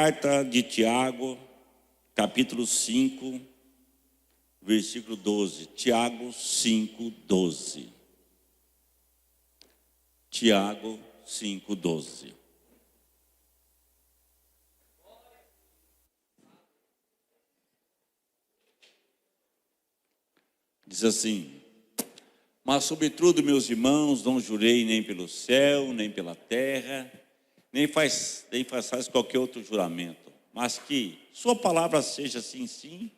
Carta de Tiago, capítulo 5, versículo 12. Tiago 5, 12. Tiago 5, 12. Diz assim: mas sobretudo, meus irmãos, não jurei nem pelo céu, nem pela terra, nem façais qualquer outro juramento, mas que sua palavra seja sim, sim,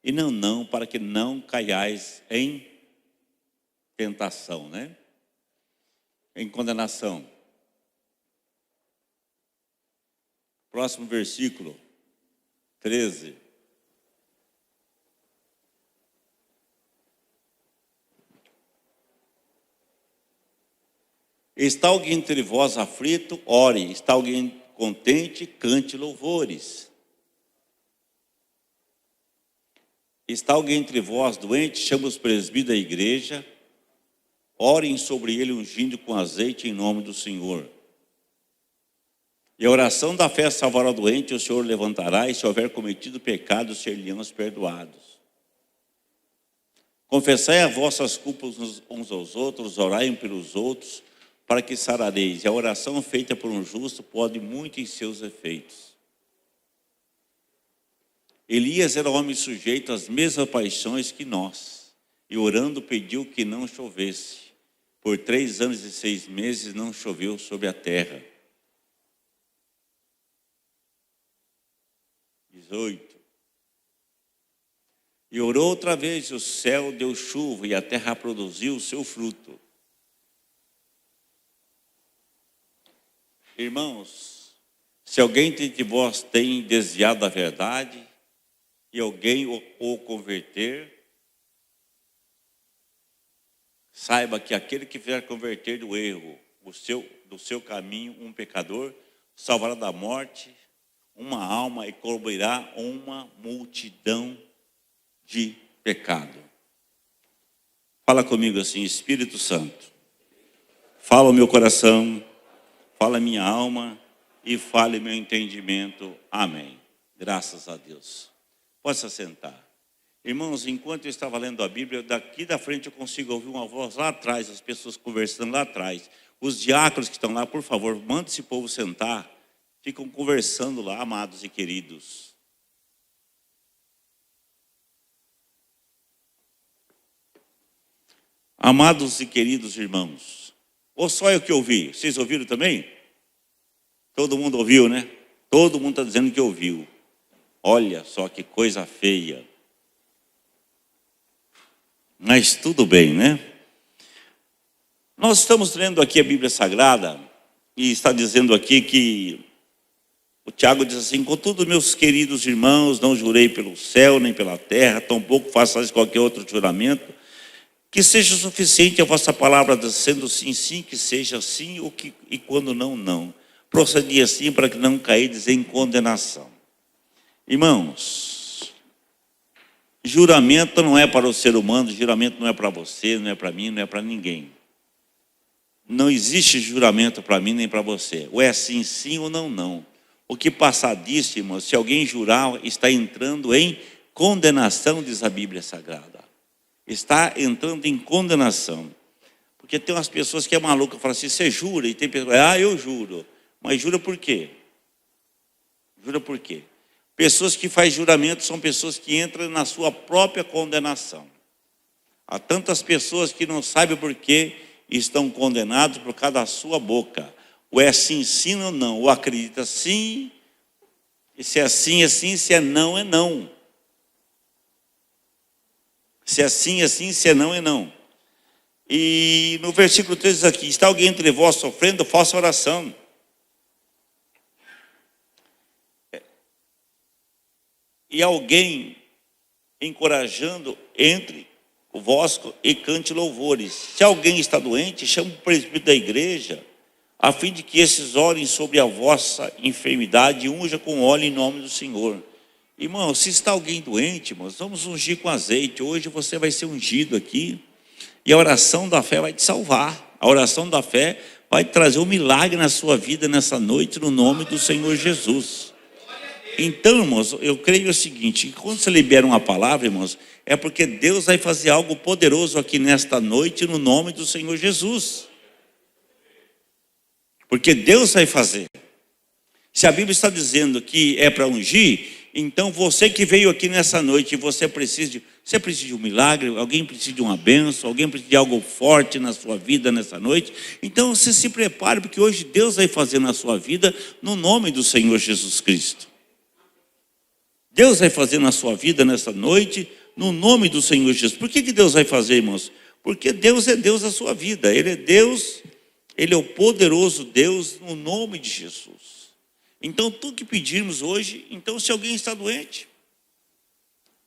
e não, não, para que não caiais em tentação, né? Em condenação. Próximo versículo, 13. Está alguém entre vós aflito? Ore. Está alguém contente? Cante louvores. Está alguém entre vós doente? Chame os presbíteros da igreja. Orem sobre ele ungindo com azeite em nome do Senhor. E a oração da fé salvará o doente, o Senhor levantará, e se houver cometido pecado, ser-lhe-ão perdoados. Confessai as vossas culpas uns aos outros, orai uns pelos outros, para que sarareis. E a oração feita por um justo pode muito em seus efeitos. Elias era homem sujeito às mesmas paixões que nós, e orando pediu que não chovesse. Por 3 anos e 6 meses não choveu sobre a terra. 18. E orou outra vez, e o céu deu chuva, e a terra produziu o seu fruto. Irmãos, se alguém de vós tem desviado da verdade, e alguém o converter, saiba que aquele que vier converter do erro, do seu caminho, um pecador, salvará da morte uma alma e cobrirá uma multidão de pecado. Fala comigo assim: Espírito Santo, fala o meu coração, fala minha alma e fale meu entendimento. Amém. Graças a Deus. Pode se assentar. Irmãos, enquanto eu estava lendo a Bíblia, daqui da frente eu consigo ouvir uma voz lá atrás, as pessoas conversando lá atrás. Os diáconos que estão lá, por favor, mande esse povo sentar. Ficam conversando lá, amados e queridos. Amados e queridos irmãos, ou só eu que ouvi? Vocês ouviram também? Todo mundo ouviu, né? Todo mundo está dizendo que ouviu. Olha só que coisa feia. Mas tudo bem, né? Nós estamos lendo aqui a Bíblia Sagrada e está dizendo aqui que o Tiago diz assim: contudo, meus queridos irmãos, não jurei pelo céu nem pela terra, tampouco façais qualquer outro juramento, que seja suficiente a vossa palavra, sendo sim, sim, que seja sim, e quando não, não. Procedi assim para que não caídes em condenação. Irmãos, juramento não é para o ser humano, juramento não é para você, não é para mim, não é para ninguém. Não existe juramento para mim nem para você. Ou é sim, sim, ou não, não. O que passar disso, irmãos, se alguém jurar, está entrando em condenação, diz a Bíblia Sagrada. Está entrando em condenação. Porque tem umas pessoas que é maluca, falam assim: você jura? E tem pessoas, eu juro. Mas jura por quê? Jura por quê? Pessoas que fazem juramento são pessoas que entram na sua própria condenação. Há tantas pessoas que não sabem por que estão condenados por causa da sua boca. Ou é sim, sim ou não. Ou acredita sim, e se é sim, é sim, se é não, é não. Se é sim, é sim, se é não, é não. E no versículo 3 diz aqui: está alguém entre vós sofrendo, faça oração. E alguém encorajando, entre vós e cante louvores. Se alguém está doente, chame o presbítero da igreja, a fim de que esses orem sobre a vossa enfermidade e unja com óleo em nome do Senhor. Irmão, se está alguém doente, irmãos, vamos ungir com azeite. Hoje você vai ser ungido aqui, e a oração da fé vai te salvar. A oração da fé vai trazer um milagre na sua vida nessa noite, no nome do Senhor Jesus. Então, irmãos, eu creio o seguinte: quando você libera uma palavra, irmãos, é porque Deus vai fazer algo poderoso aqui nesta noite, no nome do Senhor Jesus. Porque Deus vai fazer. Se a Bíblia está dizendo que é para ungir, então você que veio aqui nessa noite, você precisa de um milagre, alguém precisa de uma bênção, alguém precisa de algo forte na sua vida nessa noite. Então você se prepare, porque hoje Deus vai fazer na sua vida, no nome do Senhor Jesus Cristo. Deus vai fazer na sua vida nessa noite, no nome do Senhor Jesus. Por que Deus vai fazer, irmãos? Porque Deus é Deus da sua vida. Ele é Deus, Ele é o poderoso Deus, no nome de Jesus. Então, tudo que pedirmos hoje, então se alguém está doente,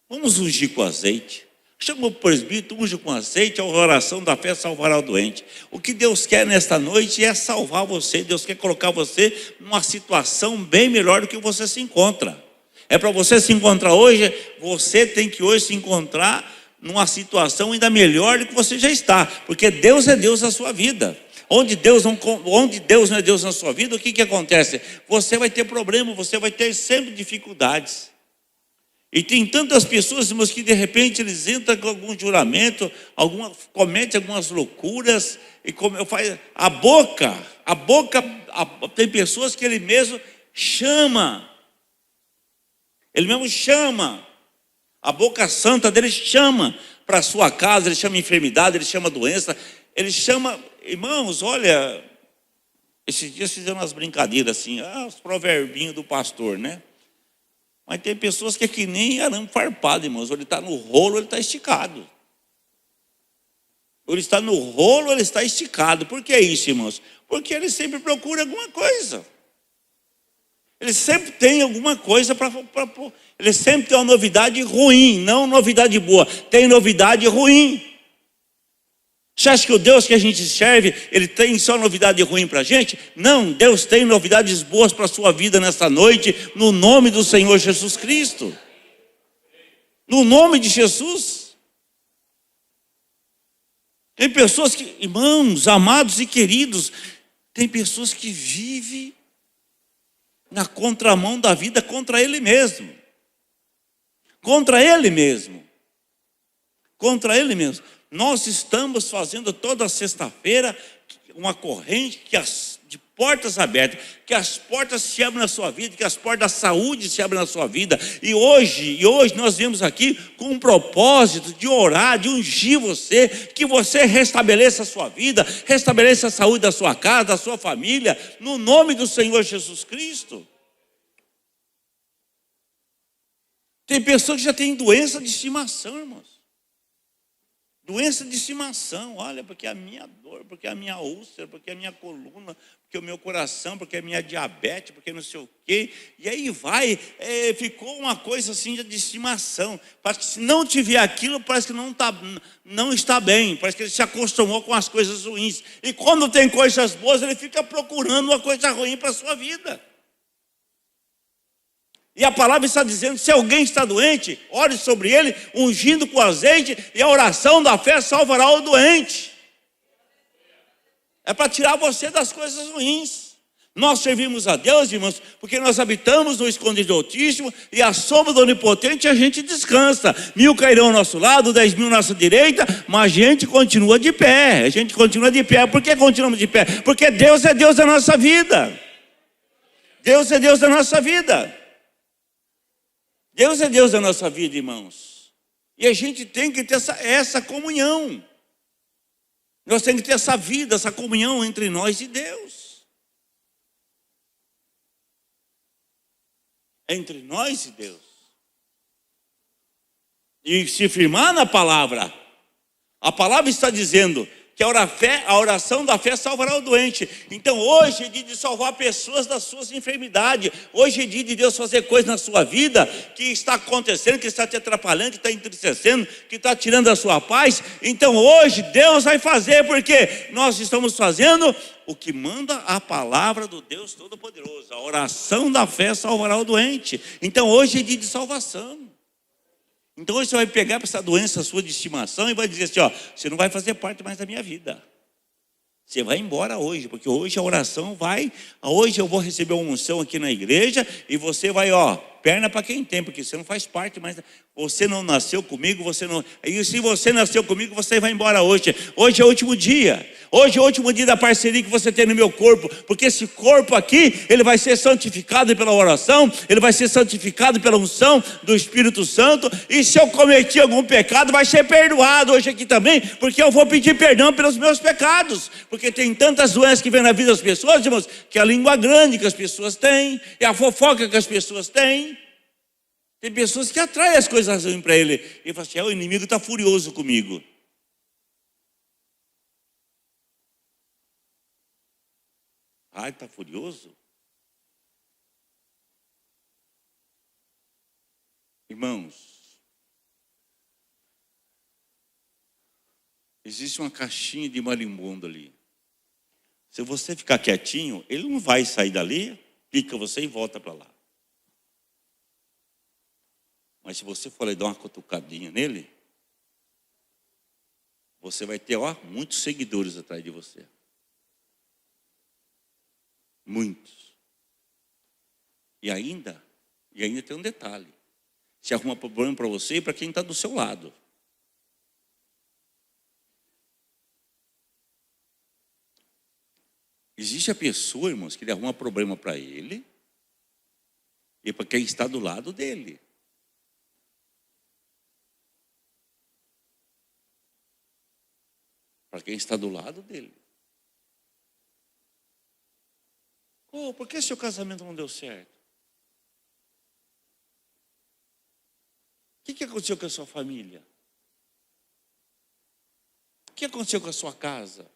vamos ungir com azeite. Chama o presbítero, unge com azeite, a oração da fé salvará o doente. O que Deus quer nesta noite é salvar você. Deus quer colocar você numa situação bem melhor do que você se encontra. É para você se encontrar hoje, você tem que hoje se encontrar numa situação ainda melhor do que você já está. Porque Deus é Deus da sua vida. Onde Deus não é Deus na sua vida, o que acontece? Você vai ter problema, você vai ter sempre dificuldades. E tem tantas pessoas, irmãos, que de repente eles entram com algum juramento, cometem algumas loucuras, e como eu falo, tem pessoas que ele mesmo chama, a boca santa dele chama para a sua casa, ele chama enfermidade, ele chama doença, ele chama, irmãos, olha, esses dias fizeram umas brincadeiras assim, os proverbinhos do pastor, né? Mas tem pessoas que é que nem arame farpado, irmãos, ou ele está no rolo, ou ele está esticado. Ou ele está no rolo, ou ele está esticado. Por que isso, irmãos? Porque ele sempre procura alguma coisa. Ele sempre tem alguma coisa para ele sempre tem uma novidade ruim, não novidade boa, tem novidade ruim. Você acha que o Deus que a gente serve, ele tem só novidade ruim para a gente? Não, Deus tem novidades boas para a sua vida nesta noite, no nome do Senhor Jesus Cristo. No nome de Jesus. Tem pessoas que, irmãos, amados e queridos, tem pessoas que vivem na contramão da vida contra ele mesmo. Contra ele mesmo. Contra ele mesmo. Nós estamos fazendo toda sexta-feira uma corrente de portas abertas, que as portas se abrem na sua vida, que as portas da saúde se abrem na sua vida. E hoje nós viemos aqui com um propósito de orar, de ungir você, que você restabeleça a sua vida, restabeleça a saúde da sua casa, da sua família, no nome do Senhor Jesus Cristo. Tem pessoas que já têm doença de estimação, irmãos. Doença de estimação, olha, porque a minha dor, porque a minha úlcera, porque a minha coluna, porque o meu coração, porque a minha diabetes, porque não sei o quê. E aí ficou uma coisa assim de estimação. Parece que se não tiver aquilo, parece que não está bem. Parece que ele se acostumou com as coisas ruins. E quando tem coisas boas, ele fica procurando uma coisa ruim para a sua vida. E a palavra está dizendo, se alguém está doente, ore sobre ele, ungindo com azeite, e a oração da fé salvará o doente. É para tirar você das coisas ruins. Nós servimos a Deus, irmãos, porque nós habitamos no esconderijo do Altíssimo, e à sombra do Onipotente a gente descansa. 1000 cairão ao nosso lado, 10.000 à nossa direita, mas a gente continua de pé. A gente continua de pé. Por que continuamos de pé? Porque Deus é Deus da nossa vida. Deus é Deus da nossa vida. Deus é Deus da nossa vida, irmãos. E a gente tem que ter essa comunhão. Nós temos que ter essa vida, essa comunhão entre nós e Deus. Entre nós e Deus. E se firmar na palavra. A palavra está dizendo que a oração da fé salvará o doente. Então hoje é dia de salvar pessoas das suas enfermidades. Hoje é dia de Deus fazer coisas na sua vida que está acontecendo, que está te atrapalhando, que está entristecendo, que está tirando a sua paz. Então hoje Deus vai fazer, porque nós estamos fazendo o que manda a palavra do Deus Todo-Poderoso. A oração da fé salvará o doente. Então hoje é dia de salvação. Então hoje você vai pegar para essa doença sua de estimação e vai dizer assim, você não vai fazer parte mais da minha vida. Você vai embora hoje, porque hoje a oração hoje eu vou receber uma unção aqui na igreja e você vai, perna para quem tem, porque você não faz parte, mas você não nasceu comigo, você não. E se você nasceu comigo, você vai embora hoje. Hoje é o último dia. Hoje é o último dia da parceria que você tem no meu corpo, porque esse corpo aqui, ele vai ser santificado pela oração, ele vai ser santificado pela unção do Espírito Santo, e se eu cometi algum pecado, vai ser perdoado hoje aqui também, porque eu vou pedir perdão pelos meus pecados, porque tem tantas doenças que vêm na vida das pessoas, irmãos, que a língua grande que as pessoas têm, e a fofoca que as pessoas têm. Tem pessoas que atraem as coisas ruins para ele, e fala assim: o inimigo está furioso comigo. Ai, está furioso? Irmãos, existe uma caixinha de marimbondo ali. Se você ficar quietinho, ele não vai sair dali, pica você e volta para lá. Mas se você for lá e dar uma cutucadinha nele, você vai ter, muitos seguidores atrás de você. Muitos. E ainda tem um detalhe. Se arruma problema para você e para quem está do seu lado. Existe a pessoa, irmãos, que ele arruma problema para ele e para quem está do lado dele. Para quem está do lado dele. Por que seu casamento não deu certo? O que aconteceu com a sua família? O que aconteceu com a sua casa?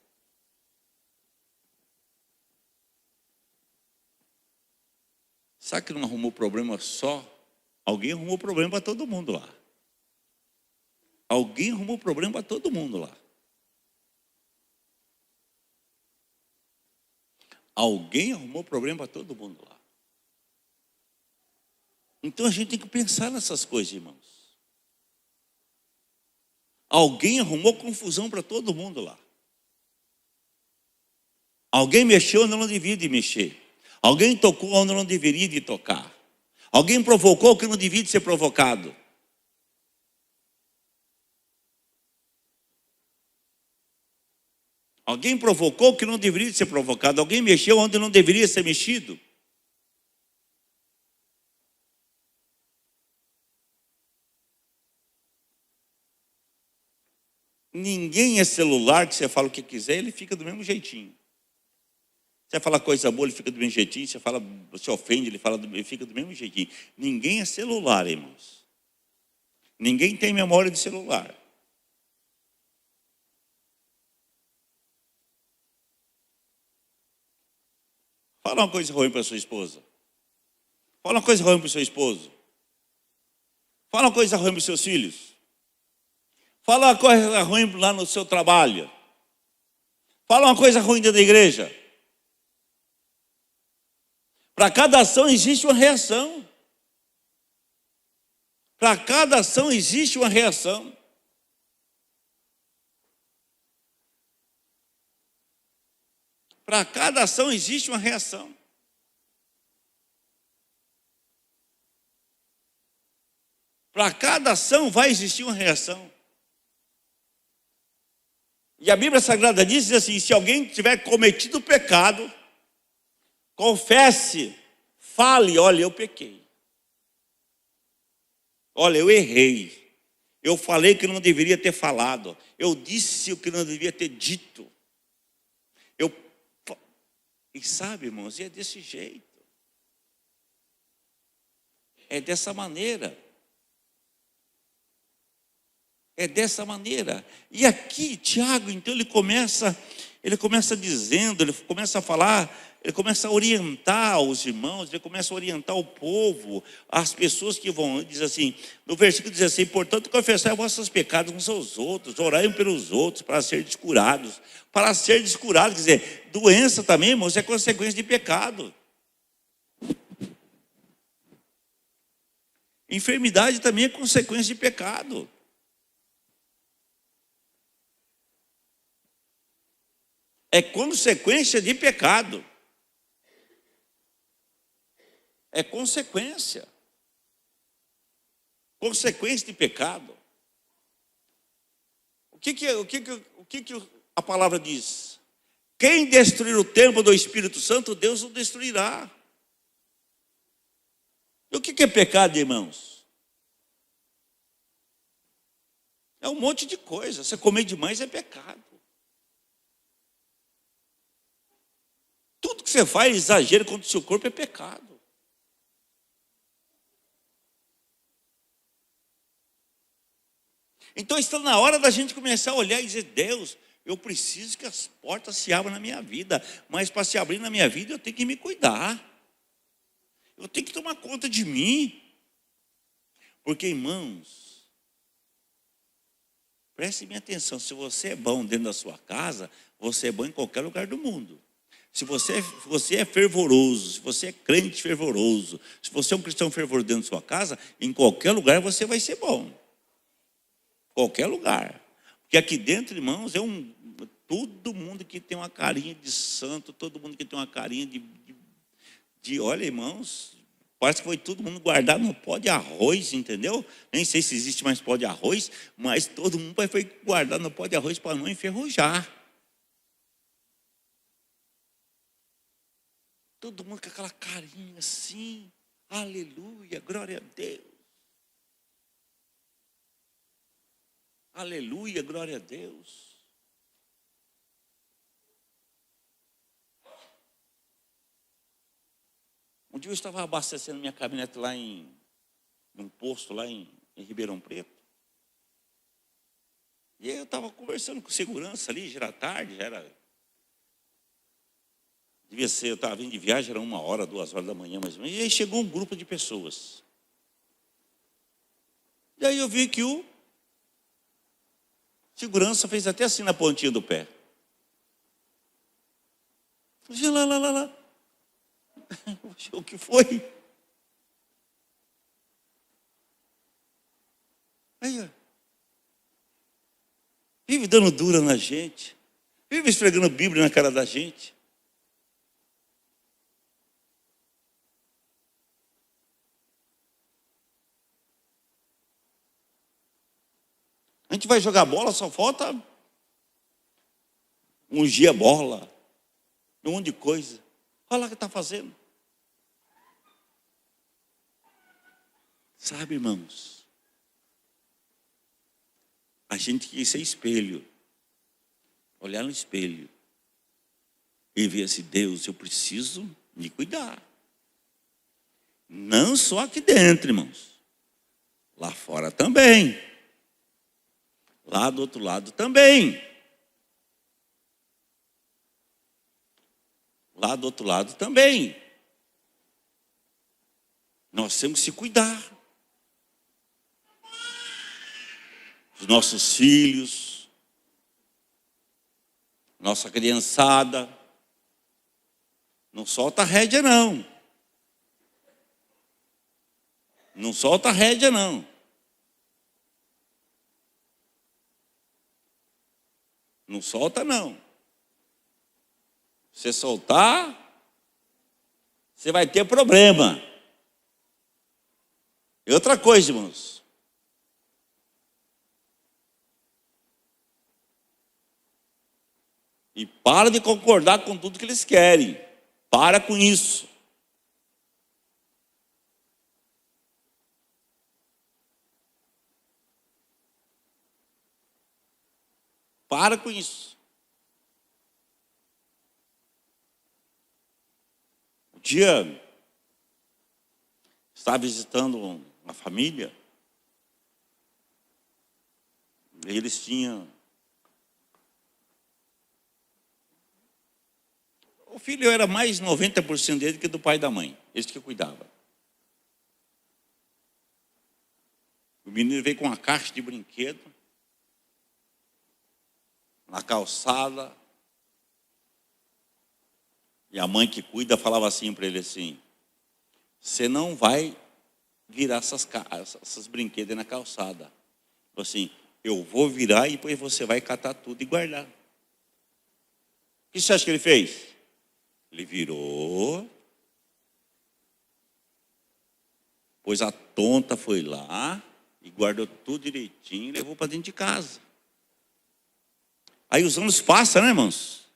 Sabe que não arrumou problema só? Alguém arrumou problema para todo mundo lá. Alguém arrumou problema para todo mundo lá. Alguém arrumou problema para todo mundo lá. Então a gente tem que pensar nessas coisas, irmãos. Alguém arrumou confusão para todo mundo lá. Alguém mexeu onde não devia de mexer. Alguém tocou onde não deveria de tocar. Alguém provocou o que não devia de ser provocado. Alguém provocou o que não deveria de ser provocado. Alguém mexeu onde não deveria ser mexido. Ninguém é celular que você fala o que quiser, ele fica do mesmo jeitinho. Você fala coisa boa, ele fica do mesmo jeitinho. Você ofende, ele fica do mesmo jeitinho. Ninguém é celular, irmãos. Ninguém tem memória de celular. Fala uma coisa ruim para sua esposa. Fala uma coisa ruim para o seu esposo. Fala uma coisa ruim para os seus filhos. Fala uma coisa ruim lá no seu trabalho. Fala uma coisa ruim dentro da igreja. Para cada ação existe uma reação. Para cada ação existe uma reação. Para cada ação existe uma reação. Para cada ação vai existir uma reação. E a Bíblia Sagrada diz assim: se alguém tiver cometido pecado, confesse, fale: olha, eu pequei. Olha, eu errei. Eu falei que não deveria ter falado. Eu disse o que não devia ter dito. E sabe, irmãos, é desse jeito. É dessa maneira. É dessa maneira. E aqui, Tiago, então ele começa dizendo, ele começa a falar, ele começa a orientar os irmãos, ele começa a orientar o povo, as pessoas que vão, diz assim, no versículo 16: portanto, confessai vossos pecados uns aos outros, orai uns pelos outros, para serdes curados. Para ser descurado, quer dizer, doença também, irmãos, é consequência de pecado. Enfermidade também é consequência de pecado. É consequência de pecado. É consequência. Consequência de pecado. O que a palavra diz? Quem destruir o templo do Espírito Santo, Deus o destruirá. E o que é pecado, irmãos? É um monte de coisa. Você comer demais é pecado. Tudo que você faz, exagero contra o seu corpo é pecado. Então está na hora da gente começar a olhar e dizer: Deus, eu preciso que as portas se abram na minha vida, mas para se abrir na minha vida eu tenho que me cuidar. Eu tenho que tomar conta de mim. Porque, irmãos, preste minha atenção, se você é bom dentro da sua casa, você é bom em qualquer lugar do mundo. Se você é fervoroso, se você é crente fervoroso, se você é um cristão fervoroso dentro da sua casa, em qualquer lugar você vai ser bom. Qualquer lugar. Porque aqui dentro, irmãos, todo mundo que tem uma carinha de santo, todo mundo que tem uma carinha olha, irmãos, parece que foi todo mundo guardado no pó de arroz, entendeu? Nem sei se existe mais pó de arroz, mas todo mundo foi guardado no pó de arroz para não enferrujar. Todo mundo com aquela carinha assim, aleluia, glória a Deus. Aleluia, glória a Deus. Um dia eu estava abastecendo minha caminhonete lá num posto lá em Ribeirão Preto. E aí eu estava conversando com segurança ali, já era tarde, devia ser, eu estava vindo de viagem, era 1h, 2h da manhã mais ou menos. E aí chegou um grupo de pessoas. E aí eu vi que o segurança fez até assim na pontinha do pé. Falei, lá. O que foi? Aí, ó. Vive dando dura na gente. Vive esfregando a Bíblia na cara da gente. A gente vai jogar bola, só falta ungir a bola, um monte de coisa. Olha lá o que está fazendo. Sabe, irmãos, a gente tem que ser espelho, olhar no espelho e ver assim: Deus, eu preciso me cuidar. Não só aqui dentro, irmãos, lá fora também. Lá do outro lado também. Lá do outro lado também. Nós temos que se cuidar. Os nossos filhos, nossa criançada. Não solta a rédea, não. Não solta a rédea, não. Não solta, não. Se soltar, você vai ter problema. E outra coisa, irmãos. E para de concordar com tudo que eles querem. Para com isso. Para com isso. Um dia, estava visitando uma família. E eles tinham... O filho era mais 90% dele que do pai e da mãe. Eles que cuidavam. O menino veio com uma caixa de brinquedo. Na calçada, e a mãe que cuida falava assim para ele assim: você não vai virar essas brinquedos aí na calçada. Assim, eu vou virar e depois você vai catar tudo e guardar. O que você acha que ele fez? Ele virou, pois a tonta foi lá E guardou tudo direitinho e levou para dentro de casa. Aí os anos passam, né, irmãos?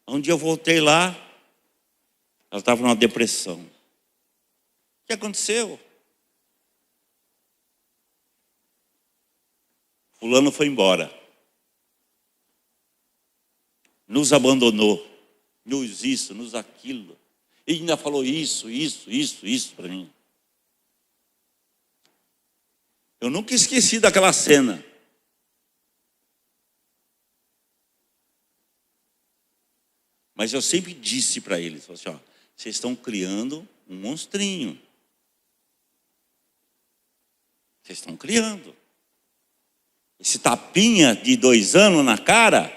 Um dia eu voltei lá, ela estava numa depressão. O que aconteceu? Fulano foi embora. Nos abandonou. Nos isso, nos aquilo. E ainda falou isso para mim. Eu nunca esqueci daquela cena. Mas eu sempre disse para eles, assim, ó, vocês estão criando um monstrinho. Vocês estão criando. Esse tapinha de 2 anos na cara,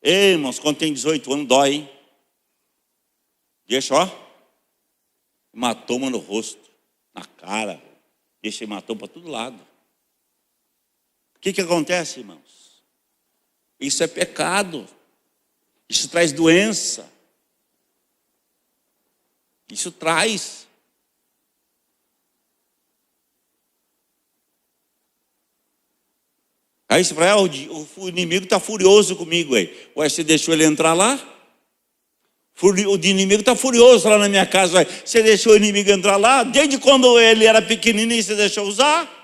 ei, irmãos, quando tem 18 anos, dói, hein? Deixa, ó. Hematoma no rosto, na cara. Deixa hematoma para todo lado. O que acontece, irmãos? Isso é pecado. Isso traz doença. Isso traz. Aí você fala, o inimigo está furioso comigo aí. Ué, você deixou ele entrar lá? O inimigo está furioso lá na minha casa. Ué. Você deixou o inimigo entrar lá? Desde quando ele era pequenininho você deixou usar?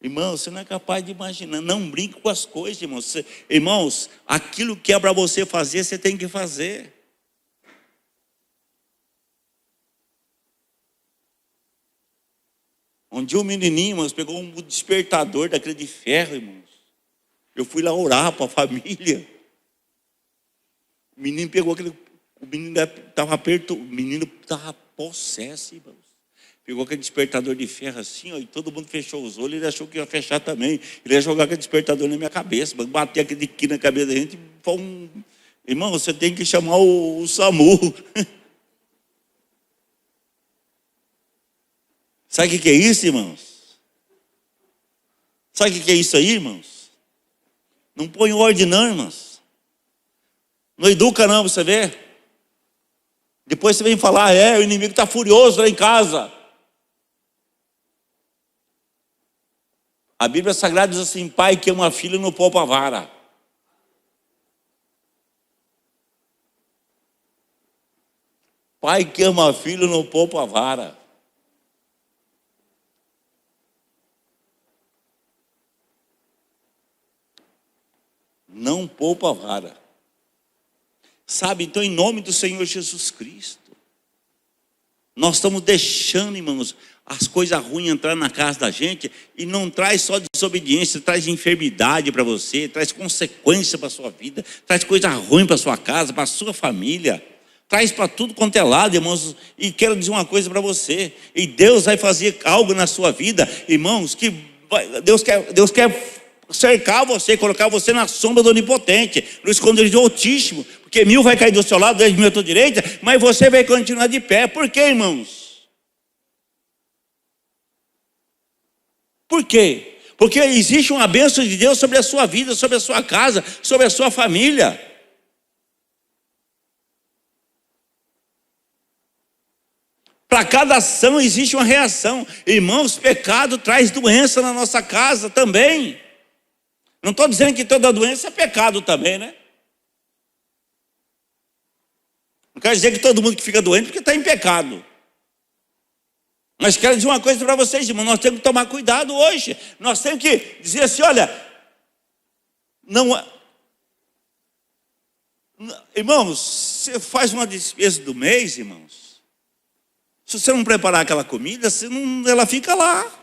Irmão, você não é capaz de imaginar. Não brinque com as coisas, irmãos. Irmãos, aquilo que é para você fazer, você tem que fazer. Um dia um menininho, irmãos, pegou um despertador daquele de ferro, irmãos. Eu fui lá orar para a família. O menino pegou aquele... O menino estava perto, o menino estava possesso, irmãos. Pegou aquele despertador de ferro assim, ó, e todo mundo fechou os olhos. Ele achou que ia fechar também. Ele ia jogar aquele despertador na minha cabeça, bater aquele aqui na cabeça da gente. Irmão, você tem que chamar o SAMU. Sabe o que é isso, irmãos? Sabe o que é isso aí, irmãos? Não põe ordem não, irmãos. Não educa não, você vê. Depois você vem falar, o inimigo está furioso lá em casa. A Bíblia Sagrada diz assim, pai que ama filho não poupa a vara. Pai que ama filho não poupa a vara. Não poupa a vara. Sabe, então em nome do Senhor Jesus Cristo, nós estamos deixando, irmãos, as coisas ruins entrar na casa da gente, e não traz só desobediência, traz enfermidade para você, traz consequência para a sua vida, traz coisa ruim para a sua casa, para a sua família, traz para tudo quanto é lado, irmãos. E quero dizer uma coisa para você, e Deus vai fazer algo na sua vida, irmãos, que Deus quer cercar você, colocar você na sombra do Onipotente, no esconderijo do Altíssimo, porque 1000 vai cair do seu lado, 10.000 à tua direita, mas você vai continuar de pé. Por quê, irmãos? Por quê? Porque existe uma bênção de Deus sobre a sua vida, sobre a sua casa, sobre a sua família. Para cada ação existe uma reação. Irmãos, pecado traz doença na nossa casa também. Não estou dizendo que toda doença é pecado também, né? Não quero dizer que todo mundo que fica doente porque está em pecado. Mas quero dizer uma coisa para vocês, irmãos, nós temos que tomar cuidado hoje. Nós temos que dizer assim, olha, irmãos, você faz uma despesa do mês, irmãos. Se você não preparar aquela comida, ela fica lá.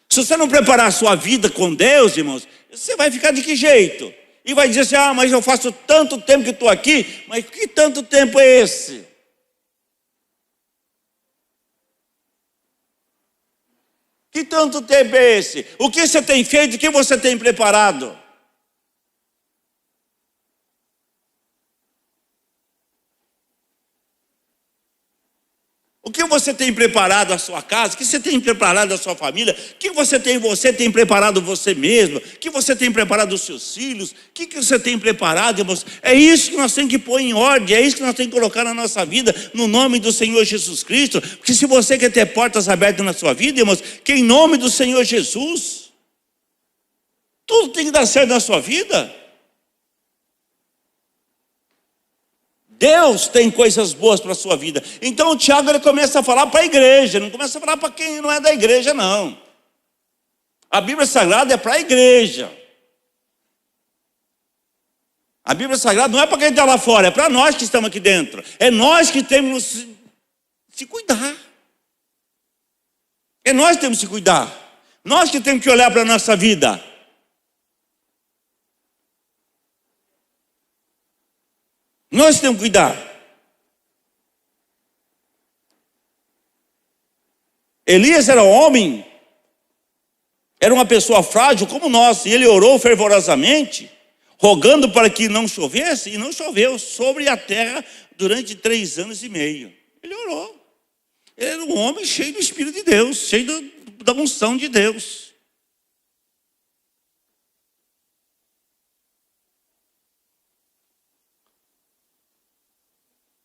Se você não preparar a sua vida com Deus, irmãos, você vai ficar de que jeito? E vai dizer assim, mas eu faço tanto tempo que estou aqui, mas que tanto tempo é esse? Que tanto tempo é esse? O que você tem feito? O que você tem preparado? O que você tem preparado a sua casa? O que você tem preparado a sua família? O que você tem preparado você mesmo? O que você tem preparado os seus filhos? O que você tem preparado, irmãos? É isso que nós temos que pôr em ordem, é isso que nós temos que colocar na nossa vida, no nome do Senhor Jesus Cristo. Porque se você quer ter portas abertas na sua vida, irmãos, que em nome do Senhor Jesus, tudo tem que dar certo na sua vida. Deus tem coisas boas para a sua vida. Então o Tiago ele começa a falar para a igreja, não começa a falar para quem não é da igreja, não. A Bíblia Sagrada é para a igreja. A Bíblia Sagrada não é para quem está lá fora, é para nós que estamos aqui dentro. É nós que temos que se cuidar. É nós que temos que se cuidar. Nós que temos que olhar para a nossa vida. Nós temos que cuidar. Elias era um homem, era uma pessoa frágil como nós, e ele orou fervorosamente, rogando para que não chovesse, e não choveu sobre a terra durante 3 anos e meio. Ele orou. Ele era um homem cheio do Espírito de Deus, cheio da unção de Deus.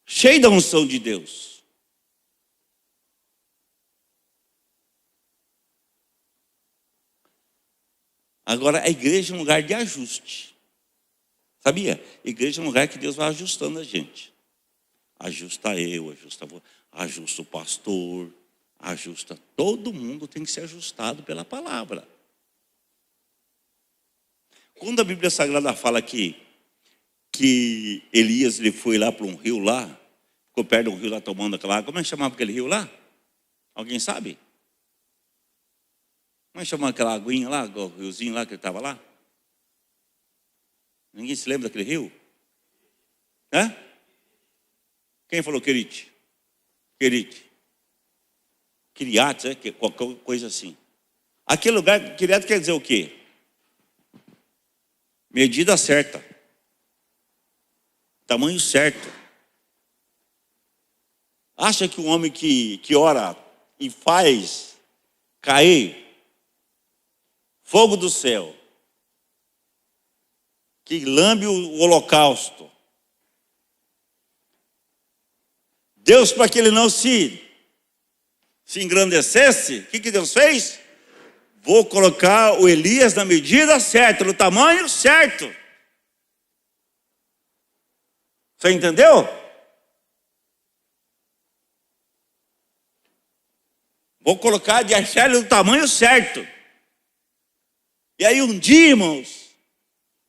Cheio da unção de Deus. Agora, a igreja é um lugar de ajuste. Sabia? A igreja é um lugar que Deus vai ajustando a gente. Ajusta eu, ajusta o pastor, ajusta. Todo mundo tem que ser ajustado pela palavra. Quando a Bíblia Sagrada fala que Elias ele foi lá para um rio lá, ficou perto de um rio lá tomando aquela água. Como é que chamava aquele rio lá? Alguém sabe? Como é que chamava aquela aguinha lá, o riozinho lá que ele estava lá? Ninguém se lembra daquele rio? Hã? Quem falou Querite? Querite. Quiriates, qualquer coisa assim. Aquele lugar, Quiriates quer dizer o quê? Medida certa. Tamanho certo. Acha que um homem que ora e faz cair fogo do céu, que lambe o holocausto, Deus, para que ele não se engrandecesse, o que Deus fez? Vou colocar o Elias na medida certa, no tamanho certo. Você entendeu? Vou colocar de achar ele no tamanho certo. E aí um dia, irmãos,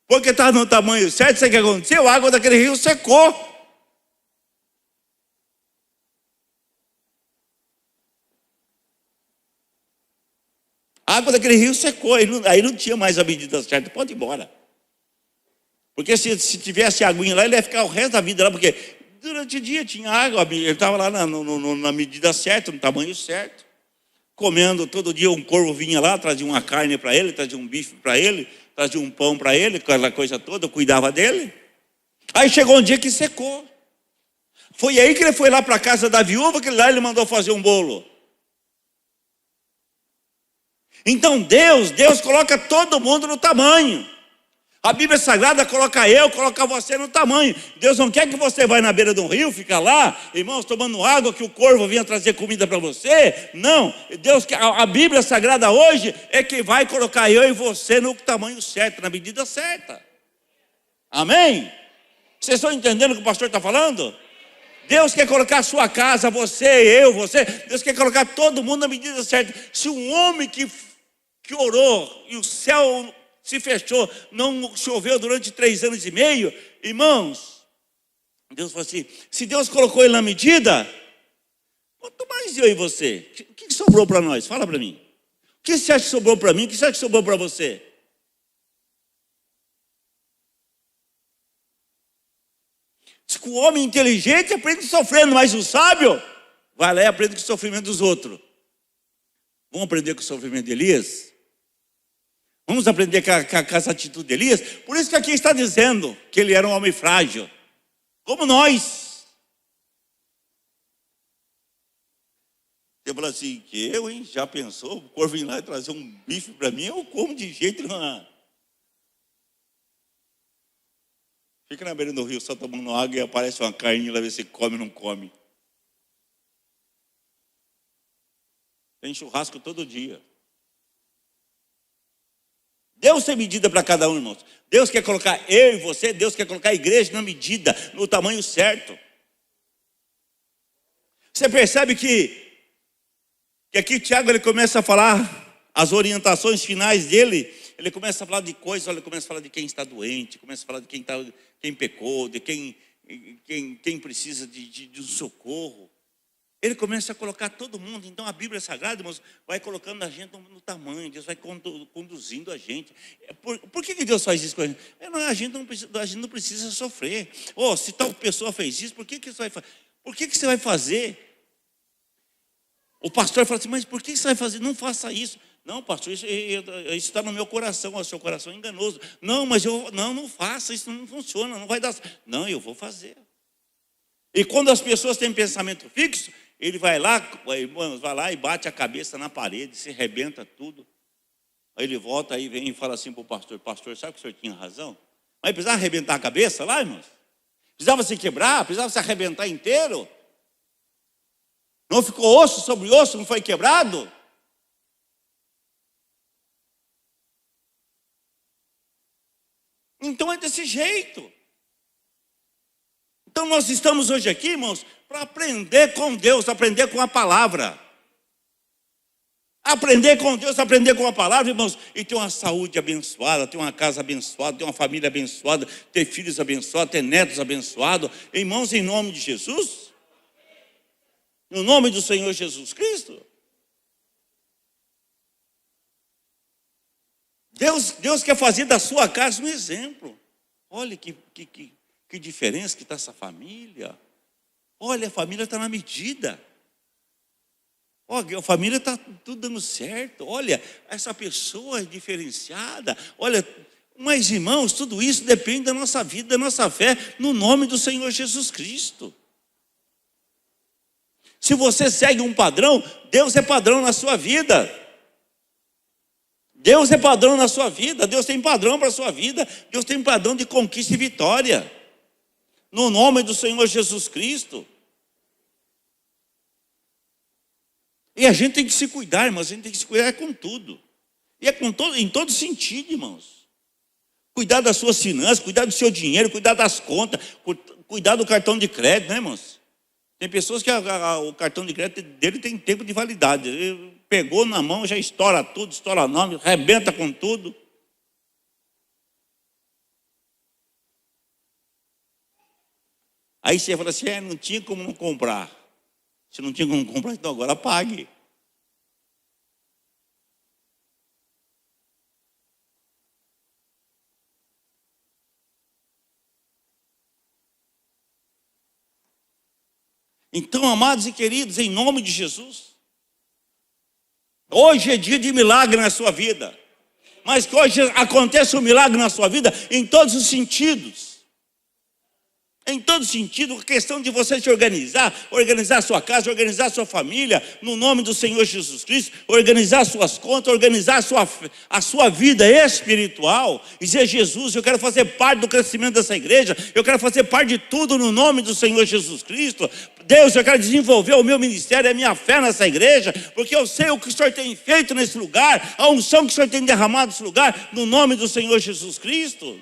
porque estava no tamanho certo, sabe o que aconteceu? A água daquele rio secou. A água daquele rio secou, aí não tinha mais a medida certa, pode ir embora. Porque se tivesse aguinha lá, ele ia ficar o resto da vida lá, porque durante o dia tinha água, ele estava lá na medida certa, no tamanho certo. Comendo todo dia, um corvo vinha lá, trazia uma carne para ele, trazia um bife para ele, trazia um pão para ele, aquela coisa toda, eu cuidava dele. Aí chegou um dia que secou. Foi aí que ele foi lá para a casa da viúva, que lá ele mandou fazer um bolo. Então Deus coloca todo mundo no tamanho. A Bíblia Sagrada coloca você no tamanho. Deus não quer que você vá na beira de um rio, fica lá, irmãos, tomando água, que o corvo venha trazer comida para você. Não, Deus quer, a Bíblia Sagrada hoje é que vai colocar eu e você no tamanho certo, na medida certa. Amém? Vocês estão entendendo o que o pastor está falando? Deus quer colocar a sua casa, você. Deus quer colocar todo mundo na medida certa. Se um homem que orou e o céu se fechou, não choveu durante 3 anos e meio, irmãos, Deus falou assim, se Deus colocou ele na medida, quanto mais eu e você? O que sobrou para nós? Fala para mim. O que você acha que sobrou para mim? O que você acha que sobrou para você? Diz que o homem inteligente aprende sofrendo, mas o sábio vai lá e aprende com o sofrimento dos outros. Vamos aprender com o sofrimento de Elias? Vamos aprender com essa atitude de Elias? Por isso que aqui está dizendo que ele era um homem frágil, como nós. fala assim, que eu, hein? Já pensou? O corvo vir lá e trazer um bife para mim, eu como de jeito nenhum. Fica na beira do rio só tomando água e aparece uma carninha lá, ver se come ou não come. Tem churrasco todo dia. Deus tem medida para cada um, irmãos. Deus quer colocar eu e você, Deus quer colocar a igreja na medida, no tamanho certo. Você percebe que aqui Tiago ele começa a falar as orientações finais dele. Ele começa a falar de coisas, ele começa a falar de quem está doente, começa a falar de quem pecou, de quem precisa de um socorro. Ele começa a colocar todo mundo. Então a Bíblia Sagrada, irmãos, vai colocando a gente no tamanho. Deus vai conduzindo a gente. Por que Deus faz isso com a gente? A gente não precisa sofrer. Se tal pessoa fez isso, por que você vai fazer? Por que você vai fazer? O pastor fala assim, mas por que você vai fazer? Não faça isso. Não, pastor, isso está no meu coração. O seu coração é enganoso. Não, mas não faça, isso não funciona, não vai dar. Não, eu vou fazer. E quando as pessoas têm pensamento fixo, ele vai lá, irmãos, vai lá e bate a cabeça na parede, se arrebenta tudo. Aí ele volta, aí vem e fala assim para o pastor, pastor, sabe que o senhor tinha razão? Mas precisava arrebentar a cabeça lá, irmãos? Precisava se quebrar, precisava se arrebentar inteiro? Não ficou osso sobre osso, não foi quebrado? Então é desse jeito. Então nós estamos hoje aqui, irmãos, para aprender com Deus, aprender com a palavra. Aprender com Deus, aprender com a palavra, irmãos, e ter uma saúde abençoada, ter uma casa abençoada, ter uma família abençoada, ter filhos abençoados, ter netos abençoados. Irmãos, em nome de Jesus, no nome do Senhor Jesus Cristo. Deus quer fazer da sua casa um exemplo. Olha que diferença que está essa família. Olha, a família está na medida. Olha, a família está tudo dando certo. Olha, essa pessoa é diferenciada. Olha, mas irmãos, tudo isso depende da nossa vida, da nossa fé, no nome do Senhor Jesus Cristo. Se você segue um padrão, Deus é padrão na sua vida. Deus é padrão na sua vida. Deus tem padrão para a sua vida. Deus tem padrão de conquista e vitória. No nome do Senhor Jesus Cristo. E a gente tem que se cuidar, irmãos. A gente tem que se cuidar com tudo. E é em todo sentido, irmãos. Cuidar das suas finanças, cuidar do seu dinheiro, cuidar das contas, cuidar do cartão de crédito, né, irmãos? Tem pessoas que o cartão de crédito dele tem tempo de validade. Ele pegou na mão, já estoura tudo, estoura o nome, arrebenta com tudo. Aí você fala assim, não tinha como não comprar. Se não tinha como comprar, então agora pague. Então, amados e queridos, em nome de Jesus, hoje é dia de milagre na sua vida. Mas que hoje aconteça um milagre na sua vida em todos os sentidos. Em todo sentido, a questão de você se organizar a sua casa, organizar a sua família, no nome do Senhor Jesus Cristo, organizar suas contas, organizar a sua vida espiritual, e dizer, Jesus, eu quero fazer parte do crescimento dessa igreja, eu quero fazer parte de tudo no nome do Senhor Jesus Cristo. Deus, eu quero desenvolver o meu ministério, a minha fé nessa igreja, porque eu sei o que o Senhor tem feito nesse lugar, a unção que o Senhor tem derramado nesse lugar, no nome do Senhor Jesus Cristo.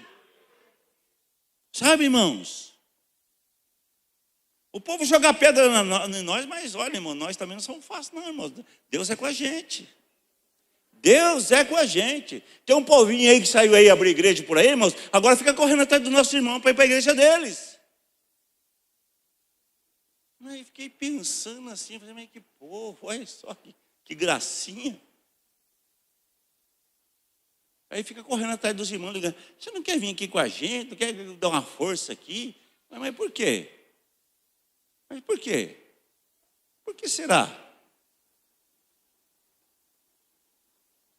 Sabe, irmãos? O povo joga pedra em nós, mas olha, irmão, nós também não somos fáceis, não, irmão. Deus é com a gente. Deus é com a gente. Tem um povinho aí que saiu aí abrir igreja por aí, irmãos, agora fica correndo atrás do nosso irmão para ir para a igreja deles. Aí fiquei pensando assim, falei, mas que povo, olha só que gracinha. Aí fica correndo atrás dos irmãos, ligando, você não quer vir aqui com a gente, não quer dar uma força aqui? Mas por quê? Mas por quê? Por que será?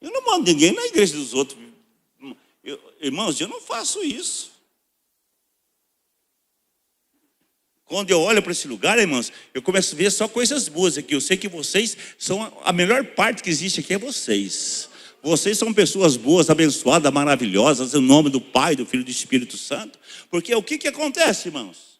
Eu não mando ninguém na igreja dos outros. Irmãos, eu não faço isso. Quando eu olho para esse lugar, irmãos, eu começo a ver só coisas boas aqui. Eu sei que vocês são a melhor parte que existe aqui é vocês. Vocês são pessoas boas, abençoadas, maravilhosas, em nome do Pai, do Filho e do Espírito Santo. Porque o que acontece, irmãos?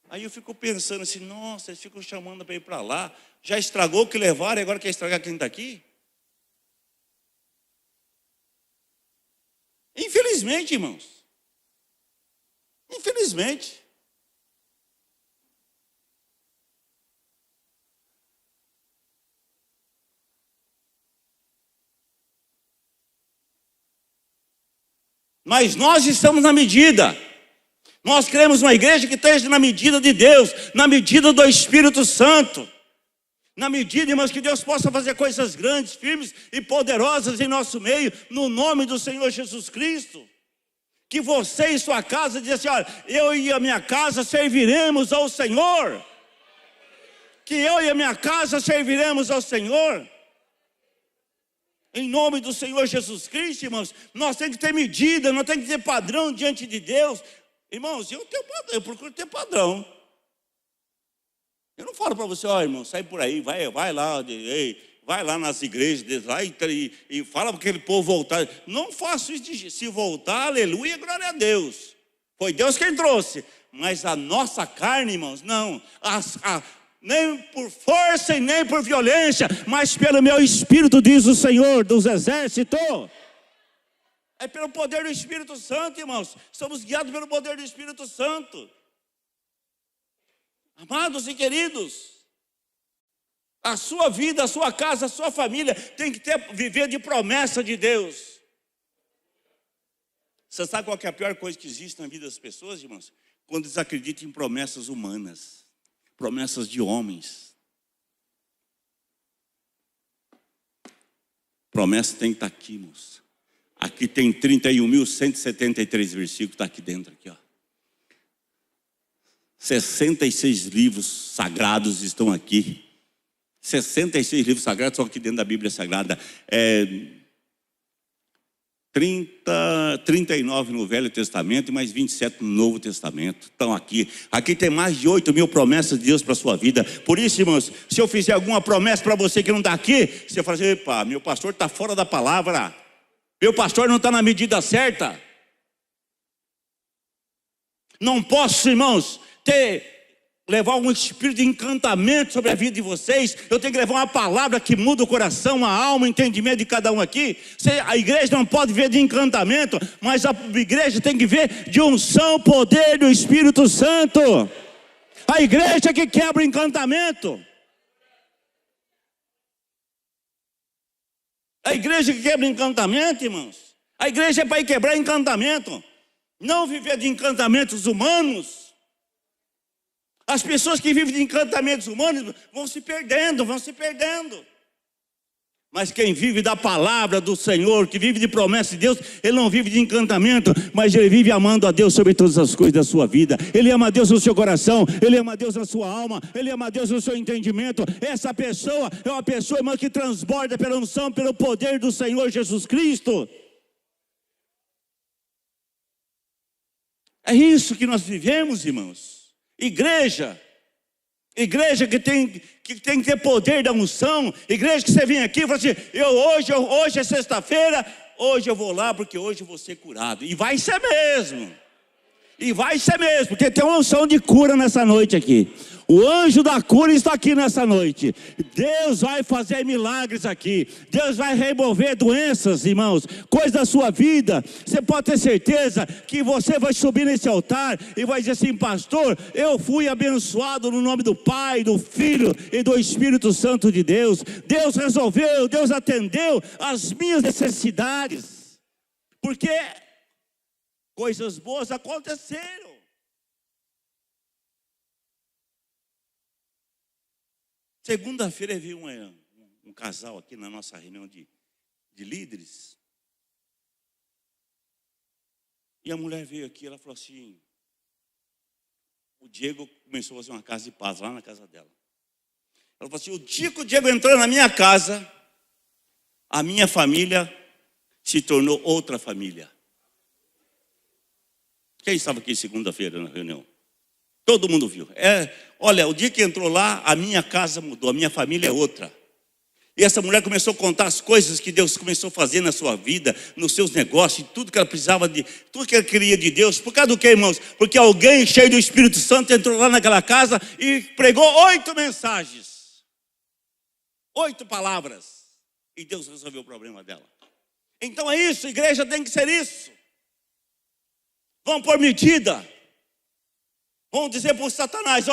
Aí eu fico pensando assim, nossa, eles ficam chamando para ir para lá. Já estragou o que levaram e agora quer estragar quem está aqui? Infelizmente, irmãos. Infelizmente. Mas nós estamos na medida. Nós queremos uma igreja que esteja na medida de Deus, na medida do Espírito Santo. Na medida, irmãos, que Deus possa fazer coisas grandes, firmes e poderosas em nosso meio, no nome do Senhor Jesus Cristo. Que você e sua casa dizem assim, olha, eu e a minha casa serviremos ao Senhor. Que eu e a minha casa serviremos ao Senhor. Em nome do Senhor Jesus Cristo, irmãos, nós temos que ter medida, nós temos que ter padrão diante de Deus. Irmãos, eu tenho padrão, eu procuro ter padrão. Eu não falo para você, ó irmão, sai por aí, vai lá nas igrejas, lá e fala para aquele povo voltar. Não faço isso, se voltar, aleluia, glória a Deus. Foi Deus quem trouxe. Mas a nossa carne, irmãos, não. Nem por força e nem por violência, mas pelo meu Espírito, diz o Senhor dos Exércitos. É pelo poder do Espírito Santo, irmãos. Somos guiados pelo poder do Espírito Santo. Amados e queridos, a sua vida, a sua casa, a sua família tem que viver de promessa de Deus. Você sabe qual que é a pior coisa que existe na vida das pessoas, irmãos? Quando eles acreditam em promessas humanas, promessas de homens. Promessa tem que estar aqui, irmãos. Aqui tem 31.173 versículos, está aqui dentro, aqui, ó. 66 livros sagrados estão aqui. 66 livros sagrados estão aqui dentro da Bíblia Sagrada. 39 no Velho Testamento e mais 27 no Novo Testamento. Estão aqui. Aqui tem mais de 8.000 promessas de Deus para a sua vida. Por isso, irmãos, se eu fizer alguma promessa para você que não está aqui, você fala assim, epa, meu pastor está fora da palavra. Meu pastor não está na medida certa. Não posso, irmãos, levar um espírito de encantamento sobre a vida de vocês. Eu tenho que levar uma palavra que muda o coração, a alma, o entendimento de cada um aqui. A igreja não pode ver de encantamento, mas a igreja tem que ver de unção, poder do Espírito Santo. A igreja que quebra o encantamento. A igreja que quebra encantamento, irmãos. A igreja é para ir quebrar encantamento, não viver de encantamentos humanos. As pessoas que vivem de encantamentos humanos vão se perdendo. Mas quem vive da palavra do Senhor, que vive de promessa de Deus, ele não vive de encantamento, mas ele vive amando a Deus sobre todas as coisas da sua vida. Ele ama a Deus no seu coração, ele ama a Deus na sua alma, ele ama a Deus no seu entendimento. Essa pessoa é uma pessoa, irmão, que transborda pela unção, pelo poder do Senhor Jesus Cristo. É isso que nós vivemos, irmãos. Igreja que tem que ter poder da unção. Igreja que você vem aqui e fala assim, hoje é sexta-feira, hoje eu vou lá porque hoje eu vou ser curado. E vai ser mesmo. Porque tem uma unção de cura nessa noite aqui. O anjo da cura está aqui nessa noite. Deus vai fazer milagres aqui. Deus vai remover doenças, irmãos, coisas da sua vida. Você pode ter certeza que você vai subir nesse altar e vai dizer assim, pastor, eu fui abençoado no nome do Pai, do Filho e do Espírito Santo de Deus. Deus resolveu, Deus atendeu as minhas necessidades. Porque coisas boas aconteceram. Segunda-feira veio um casal aqui na nossa reunião de líderes. E a mulher veio aqui, ela falou assim, o Diego começou a fazer uma casa de paz lá na casa dela. Ela falou assim, o dia que o Diego entrou na minha casa, a minha família se tornou outra família. Quem estava aqui segunda-feira na reunião? Todo mundo viu. Olha, o dia que entrou lá, a minha casa mudou, a minha família é outra. E essa mulher começou a contar as coisas que Deus começou a fazer na sua vida, nos seus negócios, tudo que ela precisava de, tudo que ela queria de Deus. Por causa do que, irmãos? Porque alguém cheio do Espírito Santo entrou lá naquela casa e pregou 8 mensagens, 8 palavras, e Deus resolveu o problema dela. Então é isso, igreja tem que ser isso. Vamos pôr medida. Vamos dizer para o Satanás,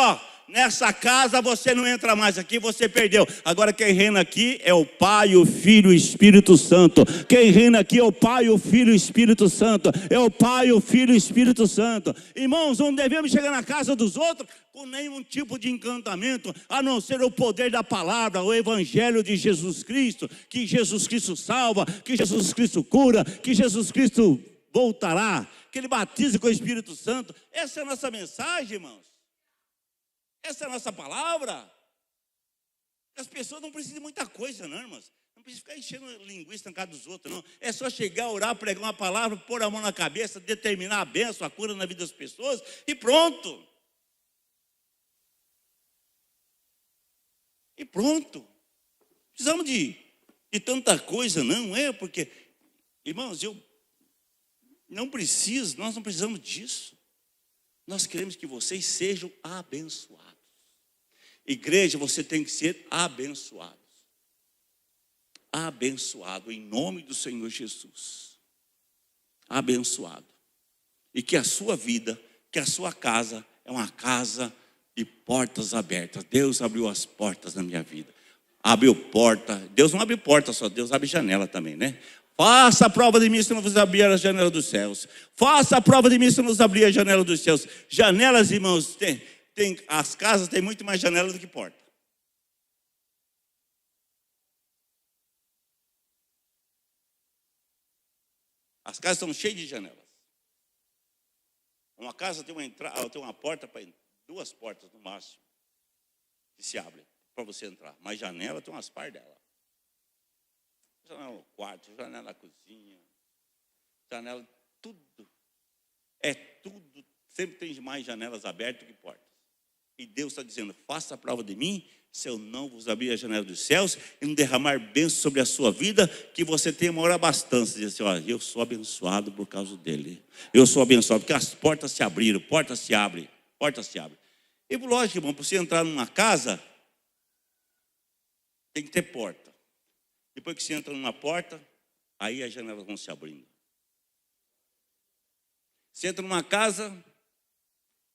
nessa casa você não entra mais aqui, você perdeu. Agora quem reina aqui é o Pai, o Filho e o Espírito Santo. Quem reina aqui é o Pai, o Filho e o Espírito Santo. É o Pai, o Filho e o Espírito Santo. Irmãos, não devemos chegar na casa dos outros com nenhum tipo de encantamento, a não ser o poder da palavra, o Evangelho de Jesus Cristo, que Jesus Cristo salva, que Jesus Cristo cura, que Jesus Cristo voltará, que Ele batize com o Espírito Santo. Essa é a nossa mensagem, irmãos. Essa é a nossa palavra. As pessoas não precisam de muita coisa, não, irmãos. Não precisa ficar enchendo linguiça na casa dos outros, não. É só chegar, orar, pregar uma palavra, pôr a mão na cabeça, determinar a bênção, a cura na vida das pessoas e pronto. E pronto. Precisamos de tanta coisa, não é? Porque, irmãos, nós não precisamos disso. Nós queremos que vocês sejam abençoados. Igreja, você tem que ser abençoado. Abençoado em nome do Senhor Jesus. Abençoado. E que a sua vida, que a sua casa é uma casa de portas abertas. Deus abriu as portas na minha vida. Abriu porta. Deus não abre porta só, Deus abre janela também, né? Faça a prova de mim se não vos abrir a janela dos céus. Faça a prova de mim se não vos abrir a janela dos céus. Janelas, irmãos, as casas têm muito mais janela do que porta. As casas estão cheias de janelas. Uma casa tem uma porta, 2 portas no máximo, que se abrem para você entrar. Mas janela tem umas par dela. Janela no quarto, janela na cozinha, janela, tudo. Tudo. Sempre tem mais janelas abertas que portas. E Deus está dizendo, faça a prova de mim, se eu não vos abrir a janela dos céus e não derramar bênção sobre a sua vida, que você tenha uma hora abastança. Diz assim, eu sou abençoado por causa dele. Eu sou abençoado, porque as portas se abriram, portas se abrem. E lógico, irmão, para você entrar numa casa, tem que ter porta. Depois que você entra numa porta, aí as janelas vão se abrindo. Você entra numa casa,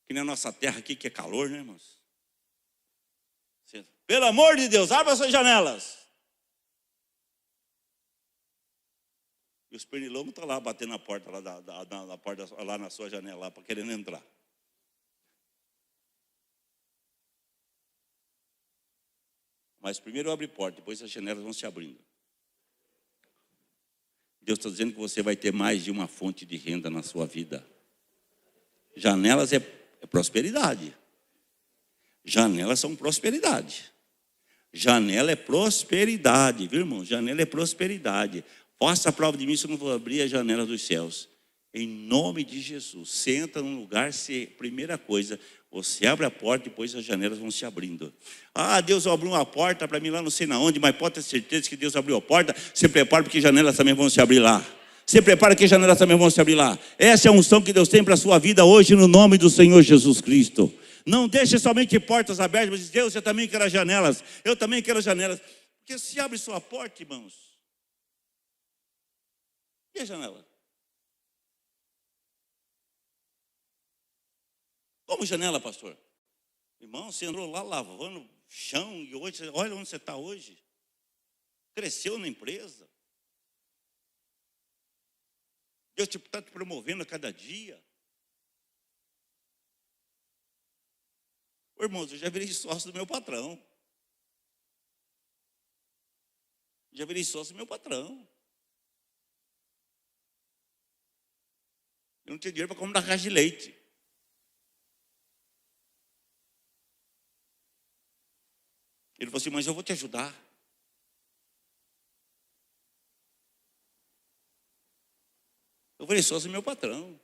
que na nossa terra aqui, que é calor, né, irmãos? Você entra, pelo amor de Deus, abra essas janelas. E os pernilongos estão lá batendo na porta, na porta, lá na sua janela, lá, para querendo entrar. Mas primeiro abre porta, depois as janelas vão se abrindo. Deus está dizendo que você vai ter mais de uma fonte de renda na sua vida. Janelas é prosperidade. Janelas são prosperidade. Janela é prosperidade, viu, irmão? Janela é prosperidade. Faça a prova de mim se eu não vou abrir a janela dos céus. Em nome de Jesus. Você entra num lugar, primeira coisa, você abre a porta e depois as janelas vão se abrindo. Deus abriu uma porta para mim lá não sei na onde, mas pode ter certeza que Deus abriu a porta. Se prepara porque janelas também vão se abrir lá. Se prepara que janelas também vão se abrir lá. Essa é a unção que Deus tem para a sua vida hoje no nome do Senhor Jesus Cristo. Não deixe somente portas abertas, mas diz, Deus, eu também quero janelas. Eu também quero janelas. Porque se abre sua porta, irmãos. E a janela? Como janela, pastor? Irmão, você andou lá lavando chão e hoje, olha onde você está hoje. Cresceu na empresa. Deus está te promovendo a cada dia. Ô, irmãos, eu já virei sócio do meu patrão. Já virei sócio do meu patrão. Eu não tinha dinheiro para comprar caixa de leite. Ele falou assim, mas eu vou te ajudar. Eu falei, sócio é meu patrão.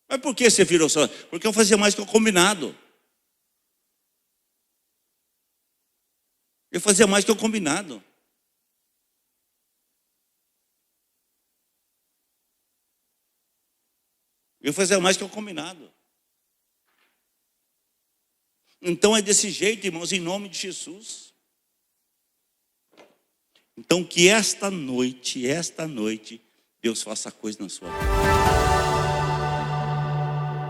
Mas por que você virou sócio? Porque eu fazia mais que o combinado. Eu fazia mais que o combinado. Eu fazia mais que o combinado. Então é desse jeito, irmãos, em nome de Jesus. Então que esta noite, Deus faça coisa na sua vida.